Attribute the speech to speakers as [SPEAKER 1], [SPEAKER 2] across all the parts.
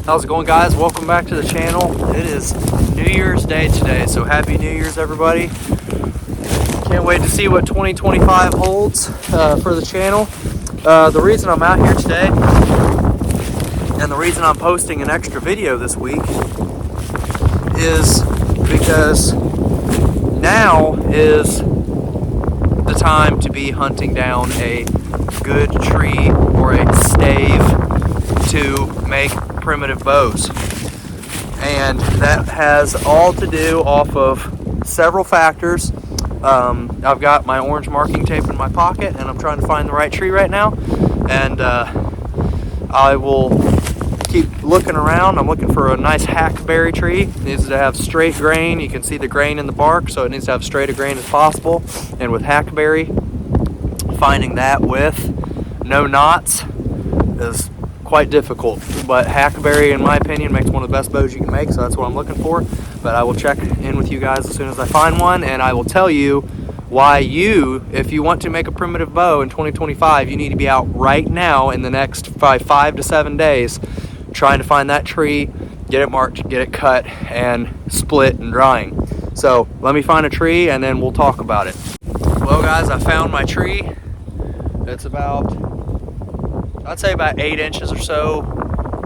[SPEAKER 1] How's it going, guys? Welcome back to the channel. It is New Year's Day today, so happy New Year's, everybody. Can't wait to see what 2025 holds for the channel. The reason I'm out here today and the reason I'm posting an extra video this week is because now is the time to be hunting down a good tree or a stave to make primitive bows, and that has all to do off of several factors. I've got my orange marking tape in my pocket and I'm trying to find the right tree right now, and I will keep looking around. I'm looking for a nice hackberry tree. It needs to have straight grain. You can see the grain in the bark, so it needs to have straight a grain as possible. And with hackberry, finding that with no knots is quite difficult, but hackberry, in my opinion, makes one of the best bows you can make, so that's what I'm looking for. But I will check in with you guys as soon as I find one, and I will tell you why if you want to make a primitive bow in 2025, you need to be out right now in the next 5 to 7 days trying to find that tree, get it marked, get it cut, and split and drying. So let me find a tree and then we'll talk about it. Well, guys, I found my tree. It's I'd say about 8 inches or so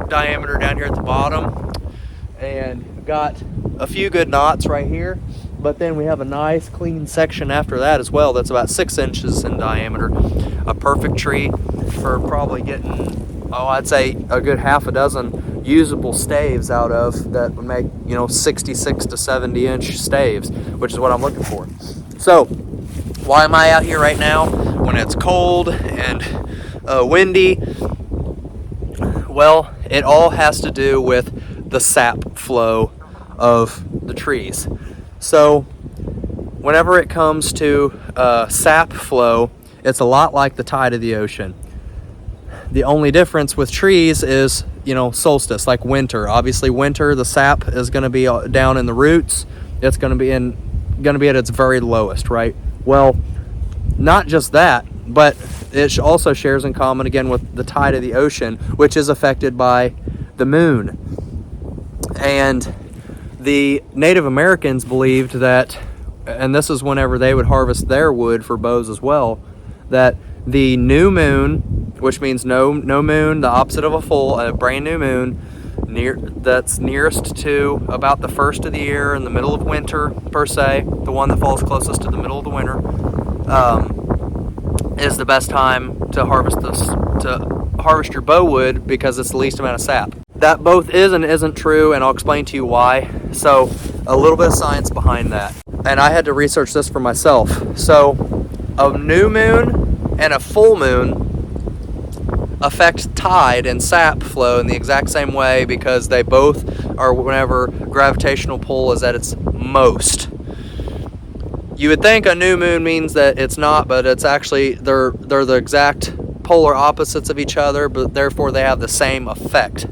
[SPEAKER 1] diameter down here at the bottom, and got a few good knots right here, but then we have a nice clean section after that as well that's about 6 inches in diameter. A perfect tree for probably getting, I'd say a good half a dozen usable staves out of, that would make 66 to 70 inch staves, which is what I'm looking for. So why am I out here right now when it's cold and windy? Well, it all has to do with the sap flow of the trees. So whenever it comes to sap flow, it's a lot like the tide of the ocean. The only difference with trees is, solstice, like winter. Obviously winter, the sap is going to be down in the roots. It's going to be at its very lowest, right? Well, not just that, but it also shares in common again with the tide of the ocean, which is affected by the moon. And the Native Americans believed that, and this is whenever they would harvest their wood for bows as well, that the new moon, which means no moon, the opposite of a brand new moon, that's nearest to about the first of the year in the middle of winter per se, the one that falls closest to the middle of the winter, is the best time to harvest your bow wood, because it's the least amount of sap. That both is and isn't true, and I'll explain to you why. So a little bit of science behind that, and I had to research this for myself. So a new moon and a full moon affect tide and sap flow in the exact same way, because they both are whenever gravitational pull is at its most. You would think a new moon means that it's not, but it's actually, they're the exact polar opposites of each other, but therefore they have the same effect.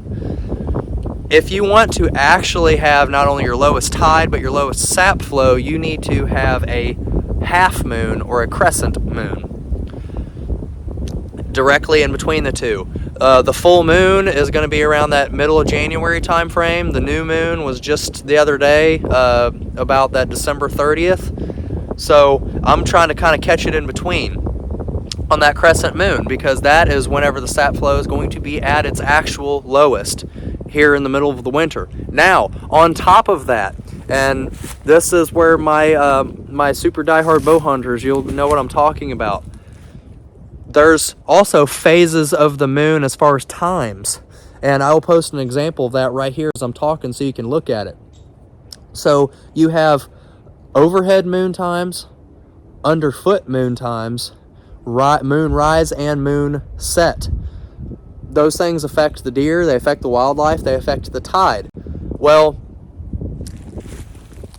[SPEAKER 1] If you want to actually have not only your lowest tide but your lowest sap flow, you need to have a half moon or a crescent moon directly in between the two. The full moon is going to be around that middle of January time frame. The new moon was just the other day, about that December 30th. So I'm trying to kind of catch it in between on that crescent moon, because that is whenever the sap flow is going to be at its actual lowest here in the middle of the winter. Now, on top of that, and this is where my super diehard bow hunters, you'll know what I'm talking about. There's also phases of the moon as far as times, and I'll post an example of that right here as I'm talking so you can look at it. So you have overhead moon times, underfoot moon times, moon rise and moon set. Those things affect the deer, they affect the wildlife, they affect the tide. Well,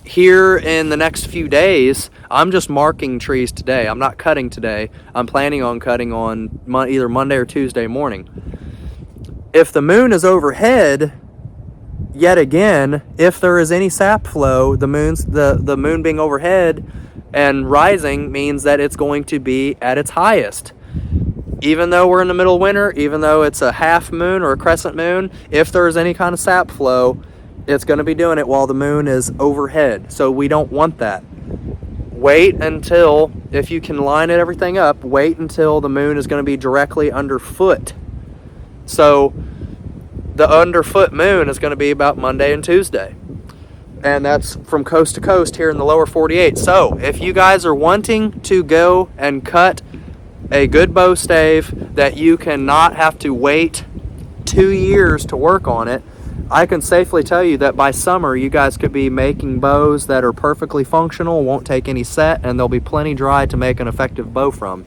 [SPEAKER 1] here in the next few days, I'm just marking trees today. I'm not cutting today. I'm planning on cutting on either Monday or Tuesday morning. If the moon is overhead, yet again, if there is any sap flow, the moon being overhead and rising means that it's going to be at its highest. even though we're in the middle of winter, even though it's a half moon or a crescent moon, if there's any kind of sap flow, it's going to be doing it while the moon is overhead. So we don't want that. Wait until, if you can line it everything up, wait until the moon is going to be directly underfoot. So the underfoot moon is going to be about Monday and Tuesday. And that's from coast to coast here in the lower 48. So if you guys are wanting to go and cut a good bow stave that you cannot have to wait 2 years to work on it, I can safely tell you that by summer you guys could be making bows that are perfectly functional, won't take any set, and they'll be plenty dry to make an effective bow from.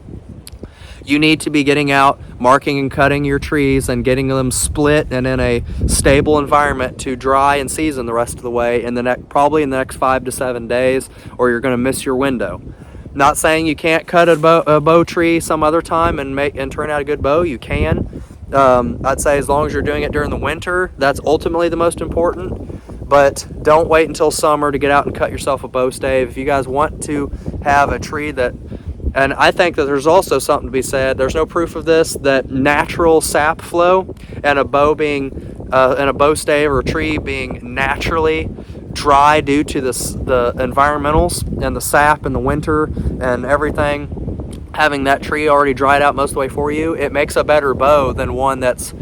[SPEAKER 1] You need to be getting out, marking and cutting your trees and getting them split and in a stable environment to dry and season the rest of the way in the probably in the next 5 to 7 days, or you're going to miss your window. Not saying you can't cut a bow tree some other time and turn out a good bow. You can. I'd say as long as you're doing it during the winter, that's ultimately the most important. But don't wait until summer to get out and cut yourself a bow stave. If you guys want to have a tree that, and I think that there's also something to be said, there's no proof of this, that natural sap flow and a bow being, and a bow stave or a tree being naturally dry due to the environmentals and the sap in the winter and everything, having that tree already dried out most of the way for you, it makes a better bow than one that's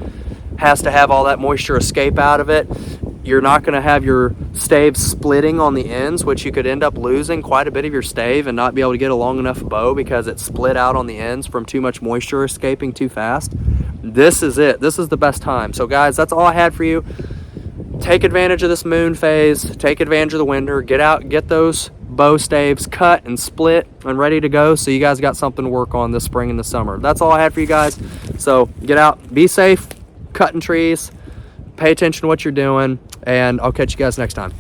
[SPEAKER 1] has to have all that moisture escape out of it. You're not going to have your stave splitting on the ends, which you could end up losing quite a bit of your stave and not be able to get a long enough bow because it split out on the ends from too much moisture escaping too fast. This is it. This is the best time. So guys, that's all I had for you. Take advantage of this moon phase. Take advantage of the winter. Get out, get those bow staves cut and split and ready to go, so you guys got something to work on this spring and the summer. That's all I had for you guys. So get out, be safe, cutting trees, pay attention to what you're doing, and I'll catch you guys next time.